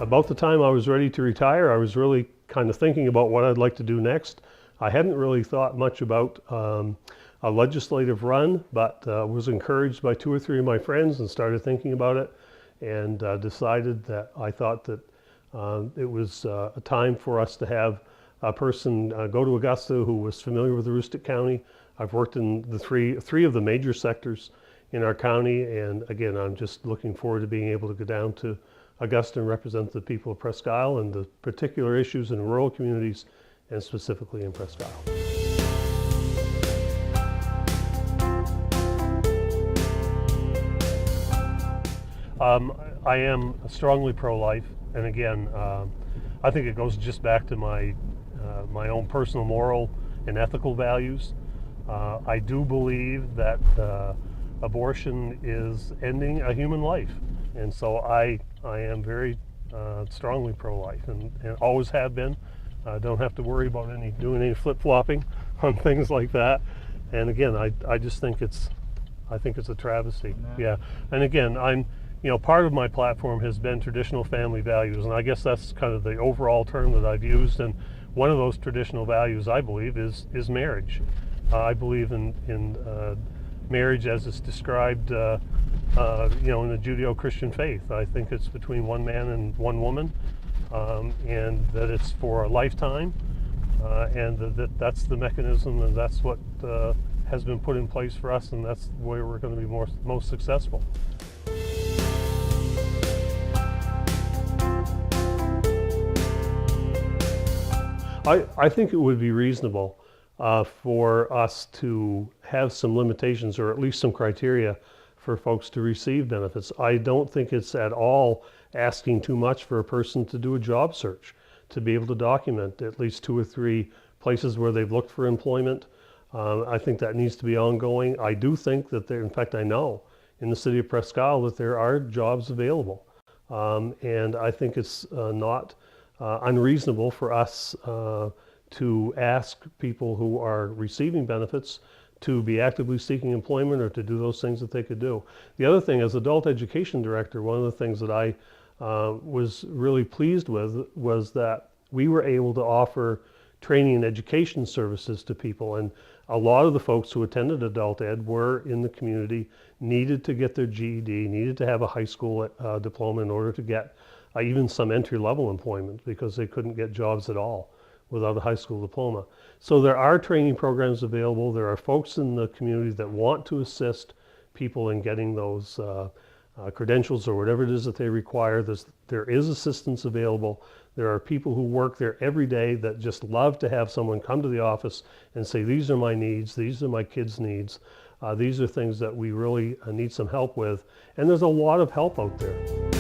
About the time I was ready to retire, I was really kind of thinking about what I'd like to do next. I hadn't really thought much about a legislative run, but was encouraged by 2 or 3 of my friends and started thinking about it, and decided that I thought that it was a time for us to have a person go to Augusta who was familiar with Aroostook County. I've worked in the three of the major sectors in our county, and again, I'm just looking forward to being able to go down to Augusta and represent the people of Presque Isle and the particular issues in rural communities, and specifically in Presque Isle. I am strongly pro-life, and again, I think it goes just back to my own personal moral and ethical values. I do believe that abortion is ending a human life, and so I am very strongly pro-life, and always have been. Don't have to worry about doing any flip-flopping on things like that. And again, I just think it's a travesty. Yeah, and again, part of my platform has been traditional family values, and I guess that's kind of the overall term that I've used. And one of those traditional values, I believe, is marriage. I believe in marriage as it's described, in the Judeo-Christian faith. I think it's between one man and one woman, and that it's for a lifetime, and that's the mechanism, and that's what has been put in place for us, and that's where we're going to be most successful. I think it would be reasonable for us to have some limitations, or at least some criteria for folks to receive benefits. I don't think it's at all asking too much for a person to do a job search, to be able to document at least 2 or 3 places where they've looked for employment. I think that needs to be ongoing. I do think that in fact I know in the city of Presque Isle that there are jobs available. And I think it's not unreasonable for us to ask people who are receiving benefits to be actively seeking employment, or to do those things that they could do. The other thing, as adult education director, one of the things that I was really pleased with was that we were able to offer training and education services to people, and a lot of the folks who attended adult ed were in the community, needed to get their GED, needed to have a high school diploma in order to get even some entry-level employment, because they couldn't get jobs at all without a high school diploma. So there are training programs available. There are folks in the community that want to assist people in getting those credentials or whatever it is that they require. There is assistance available. There are people who work there every day that just love to have someone come to the office and say, these are my needs, these are my kids' needs, these are things that we really need some help with. And there's a lot of help out there.